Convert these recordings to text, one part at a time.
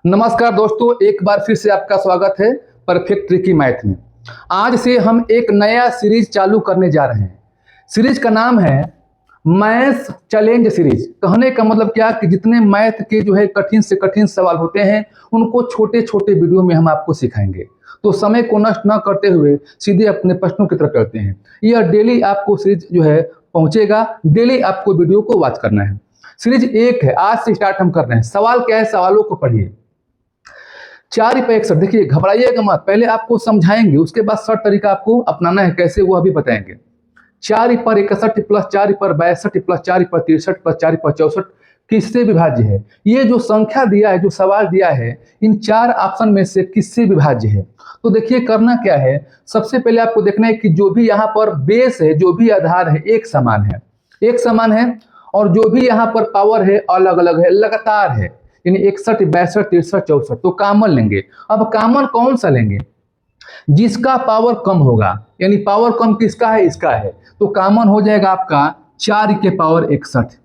नमस्कार दोस्तों, एक बार फिर से आपका स्वागत है परफेक्ट ट्रिकी मैथ में। आज से हम एक नया सीरीज चालू करने जा रहे हैं। सीरीज का नाम है मैथ चैलेंज सीरीज। कहने का मतलब क्या कि जितने मैथ के जो है कठिन से कठिन सवाल होते हैं उनको छोटे छोटे वीडियो में हम आपको सिखाएंगे। तो समय को नष्ट न करते हुए सीधे अपने प्रश्नों की तरफ चलते हैं। यह डेली आपको सीरीज जो है पहुंचेगा, डेली आपको वीडियो को वॉच करना है। सीरीज एक है, आज से स्टार्ट हम कर रहे हैं। सवाल क्या है, सवालों को पढ़िए। 4×1 देखिए, घबराइएगा मत, पहले आपको समझाएंगे, उसके बाद शॉर्ट तरीका आपको अपनाना है कैसे वो अभी बताएंगे। 4×61 प्लस 4×62 प्लस 4×63 प्लस 4×64 किससे विभाज्य है? ये जो संख्या दिया है, जो सवाल दिया है, इन चार ऑप्शन में से किससे विभाज्य है? तो देखिए करना क्या है, सबसे पहले आपको देखना है कि जो भी यहाँ पर बेस है, जो भी आधार है, एक समान है, एक समान है, और जो भी यहाँ पर पावर है अलग अलग है, लगातार है, यानी 61, 62, 63, 64। तो कॉमन लेंगे। अब कॉमन कौन सा लेंगे? जिसका पावर कम होगा, यानी पावर कम किसका है? इसका है। तो कॉमन हो जाएगा आपका 4×61।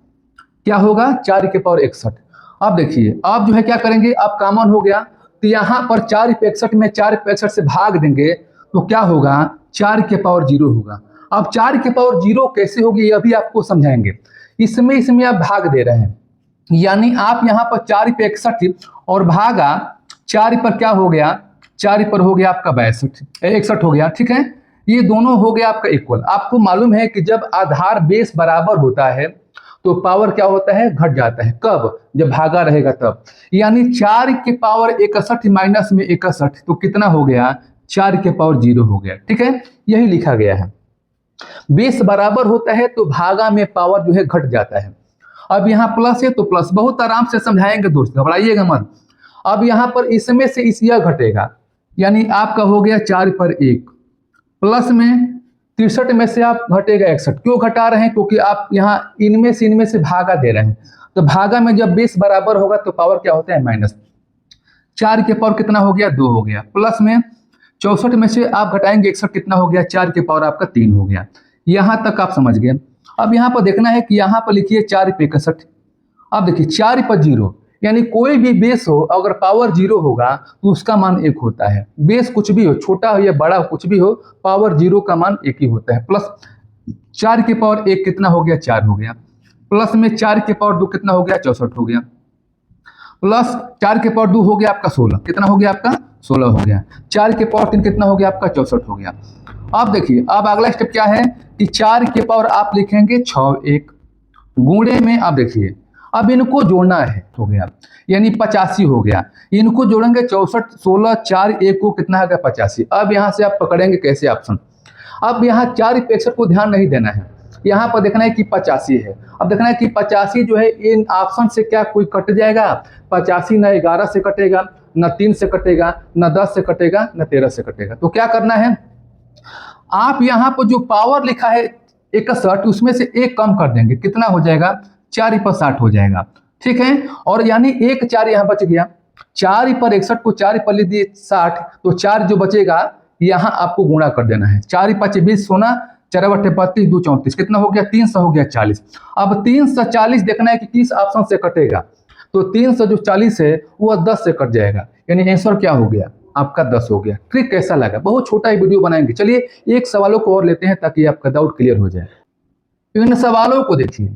क्या होगा? 4×61। अब देखिए, आप जो है क्या करेंगे, आप कॉमन हो गया तो यहाँ पर 4×61 में 4×61 से भाग देंगे तो क्या होगा? 4×0 होगा। अब 4×0 कैसे होगी यह भी आपको समझाएंगे। इसमें आप भाग दे रहे हैं, यानी आप यहाँ पर 4×61 और भागा 4 पर क्या हो गया? 4 पर हो गया आपका 61 हो गया, ठीक है। ये दोनों हो गया आपका इक्वल। आपको मालूम है कि जब आधार बेस बराबर होता है तो पावर क्या होता है? घट जाता है। कब? जब भागा रहेगा तब। यानी 4×61 माइनस में 61 तो कितना हो गया? 4×0 हो गया, ठीक है। यही लिखा गया है। बेस बराबर होता है तो भागा में पावर जो है घट जाता है। अब यहाँ प्लस है तो प्लस, बहुत आराम से समझाएंगे दोस्त, घबराइएगा मत। अब यहाँ पर इसमें से इस यह घटेगा, यानी आपका हो गया 4×1 प्लस में 63 में से आप घटेगा 61। क्यों घटा रहे हैं? क्योंकि आप यहाँ इनमें से भागा दे रहे हैं। तो भागा में जब बेस बराबर होगा तो पावर क्या होता है? माइनस। 4 के पावर कितना हो गया? 2 हो गया। प्लस में 64 में से आप घटाएंगे 61, कितना हो गया? 4 के पावर आपका 3 हो गया। यहाँ तक आप समझ गए। अब यहाँ पर देखना है कि यहाँ पर लिखिए 4×61। अब देखिए 4×0, यानी कोई भी बेस हो अगर पावर 0 होगा तो उसका मान 1 होता है। बेस कुछ भी हो, छोटा हो या बड़ा हो, कुछ भी हो, पावर 0 का मान 1 ही होता है। प्लस 4×1 कितना हो गया? 4 हो गया। प्लस में 4×2 कितना हो गया? 64 हो गया। प्लस 4×2 हो गया आपका 16, कितना हो गया आपका? 16 हो गया। 4×3 कितना हो गया आपका? 64 हो गया। अब देखिए, अब अगला स्टेप क्या है कि 4 के पावर आप लिखेंगे 6×1 गुणे में। अब देखिए, अब इनको जोड़ना है, हो गया, यानी 85 हो गया। इनको जोड़ेंगे 64, 16, 4, 1 को कितना है? 85। अब यहाँ से आप पकड़ेंगे कैसे ऑप्शन? अब यहाँ 4×61 को ध्यान नहीं देना है, यहाँ पर देखना है कि 85 है। अब देखना है कि 85 जो है इन ऑप्शन से क्या कोई कट जाएगा? 85 न 11 से कटेगा, न 3 से कटेगा, न 10 से कटेगा, न 13 से कटेगा। तो क्या करना है, आप यहाँ पर जो पावर लिखा है 61, उसमें से 1 कम कर देंगे, कितना हो जाएगा? 4×60 हो जाएगा, ठीक है। और यानी 1 4 यहाँ बच गया। 4×61 को 4 पर लिख दिए 60, तो 4 जो बचेगा यहाँ आपको गुणा कर देना है। 4×5 20 होना, 4×8 32, 2 34, कितना हो गया? 300 हो गया 40। अब 340 देखना है कि किस ऑप्शन से कटेगा। तो 300 जो 40 है वह 10 से कट जाएगा, यानी आंसर क्या हो गया? आपका 10 हो गया। ट्रिक कैसा लगा? बहुत छोटा ही वीडियो बनाएंगे। चलिए एक सवालों को और लेते हैं ताकि आपका डाउट क्लियर हो जाए। इन सवालों को देखिए,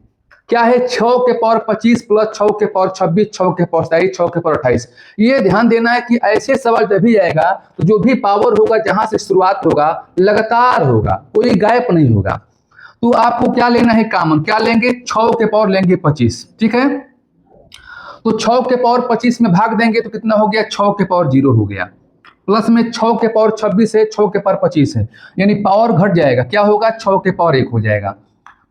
क्या है? 6×25 प्लस 6×26, 6×27, 6×28। ये ध्यान देना है कि ऐसे सवाल जब भी आएगा तो जो भी पावर होगा, जहां से शुरुआत होगा, लगातार होगा, कोई गैप नहीं होगा। तो आपको क्या लेना है? कॉमन। क्या लेंगे? 6 लेंगे 25, ठीक है। तो 6×25 में भाग देंगे तो कितना हो गया? 6×0 हो गया। प्लस में 6×26 है, 6×25 है, यानी पावर घट जाएगा, क्या होगा? 6×1 हो जाएगा।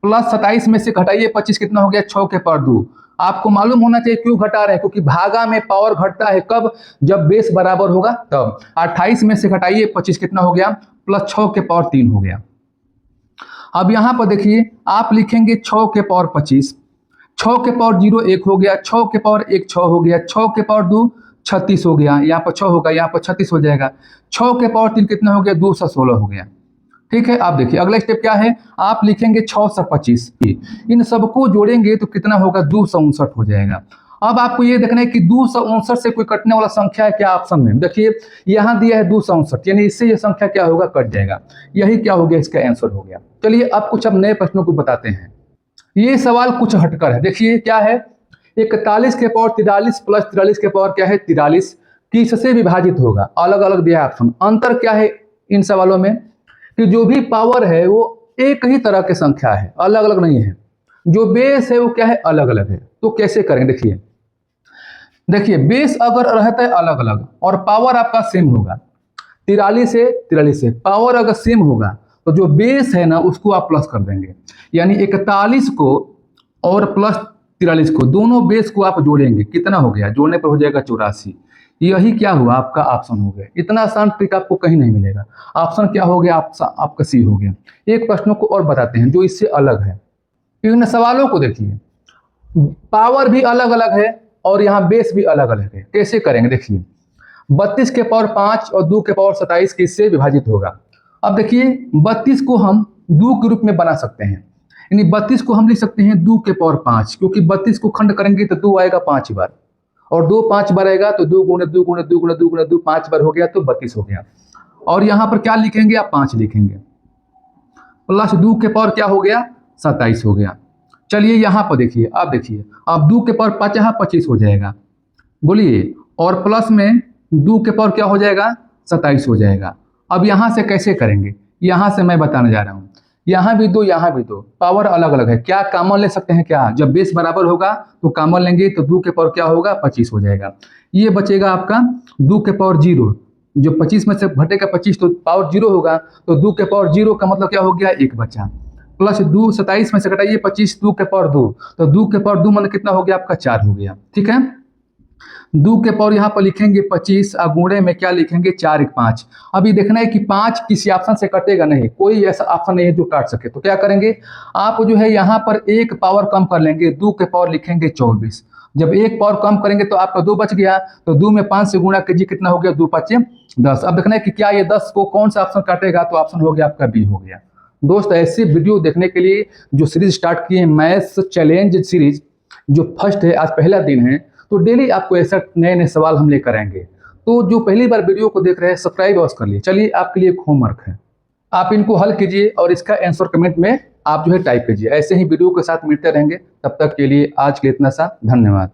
प्लस 27 में से घटाइए 25, कितना हो गया? 6×2। आपको मालूम होना चाहिए क्यों घटा रहे हैं, क्योंकि भागा में पावर घटता है कब? जब बेस बराबर होगा तब। 28 में से घटाइए 25, कितना हो गया? प्लस 6×3 हो गया। अब यहां पर देखिए, आप लिखेंगे 6×25, 6×0 1 हो गया, 6×1 6 हो गया, 6×2 36 हो गया, यहाँ पर 6 होगा, यहाँ पर 36 हो जाएगा। 6×3 कितना हो गया? 216 हो गया, ठीक है। आप देखिए अगला स्टेप क्या है, आप लिखेंगे 6 से 25, इन सबको जोड़ेंगे तो कितना होगा? 259 हो जाएगा। अब आपको ये देखना है कि 259 से कोई कटने वाला संख्या है क्या ऑप्शन में। देखिए यहाँ दिया है 259, यानी इससे ये संख्या क्या होगा, कट जाएगा। यही क्या हो गया, इसका आंसर हो गया। चलिए अब कुछ अब नए प्रश्नों को बताते हैं। ये सवाल कुछ हटकर है। देखिए क्या है, 41 के पावर 43 प्लस 43 के पावर क्या है 43 किससे विभाजित होगा। अलग अलग दिया है ऑप्शन। अंतर क्या है इन सवालों में कि जो भी पावर है वो एक ही तरह की संख्या है, अलग अलग नहीं है। जो बेस है वो क्या है, अलग अलग है। तो कैसे करें, देखिए बेस अगर रहता है अलग अलग और पावर आपका सेम होगा, 43 से पावर अगर सेम होगा तो जो बेस है ना उसको आप प्लस कर देंगे। यानी 41 को और प्लस 43 को, दोनों बेस को आप जोड़ेंगे, कितना हो गया, जोड़ने पर हो जाएगा 84। यही क्या हुआ, आपका ऑप्शन हो गया। इतना आसान ट्रिक आपको कहीं नहीं मिलेगा। ऑप्शन क्या हो गया, आपका सी हो गया। एक प्रश्नों को और बताते हैं जो इससे अलग है। इन सवालों को देखिए, पावर भी अलग अलग है और यहाँ बेस भी अलग अलग है। कैसे करेंगे, देखिए 32 के पावर 5 और 2 के पावर 27 किससे विभाजित होगा। अब देखिए 32 को हम 2 के रूप में बना सकते हैं, यानी 32 को हम लिख सकते हैं 2 के पावर 5, क्योंकि 32 को खंड करेंगे तो 2 आएगा 5 बार और 2 5 बार आएगा तो 2 गुणे 2 गुणे 2 गुणे 2 गुणे 2 5 बार हो गया तो 32 हो गया। और यहाँ पर क्या लिखेंगे, आप 5 लिखेंगे प्लस 2 के पावर क्या हो गया 27 हो गया। चलिए यहाँ पर देखिए, आप देखिए अब 2 के पावर 5 यहाँ 25 हो जाएगा, बोलिए, और प्लस में 2 के पावर क्या हो जाएगा 27 हो जाएगा। अब यहाँ से कैसे करेंगे, यहाँ से मैं बताने जा रहा हूँ। यहाँ भी 2 यहाँ भी 2, पावर अलग अलग है, क्या कॉमन ले सकते हैं, क्या जब बेस बराबर होगा तो कॉमन लेंगे तो 2 के पावर क्या होगा 25 हो जाएगा। ये बचेगा आपका 2 के पावर 0, जो 25 में से घटेगा 25 तो पावर 0 होगा, तो 2 के पावर 0 का मतलब क्या हो गया 1 बचा, प्लस 2 27 में से घटाइए 25, 2 के पावर 2, तो 2 के पावर 2 मतलब कितना हो गया आपका 4 हो गया। ठीक है, 2 के पावर यहाँ पर लिखेंगे 25 और गुणे में क्या लिखेंगे 4 1 5। अभी देखना है कि 5 किसी ऑप्शन से कटेगा नहीं, कोई ऐसा ऑप्शन नहीं है जो काट सके। तो क्या करेंगे, आप जो है यहाँ पर एक पावर कम कर लेंगे, 2 के पावर लिखेंगे 24। जब एक पावर कम करेंगे तो आपका 2 बच गया, तो 2 में 5 से गुणा कीजिए, कितना हो गया 2 5 10। अब देखना है कि क्या ये 10 को कौन सा ऑप्शन काटेगा, तो ऑप्शन हो गया आपका बी हो गया। दोस्त ऐसी वीडियो देखने के लिए जो सीरीज स्टार्ट किए हैं मैथ्स चैलेंज सीरीज, जो फर्स्ट है, आज पहला दिन है, तो डेली आपको ऐसा नए नए सवाल हम लेकर आएंगे। तो जो पहली बार वीडियो को देख रहे हैं सब्सक्राइब अवश्य कर लिए। चलिए आपके लिए एक होमवर्क है, आप इनको हल कीजिए और इसका आंसर कमेंट में आप जो है टाइप कीजिए। ऐसे ही वीडियो के साथ मिलते रहेंगे, तब तक के लिए आज के लिए इतना सा, धन्यवाद।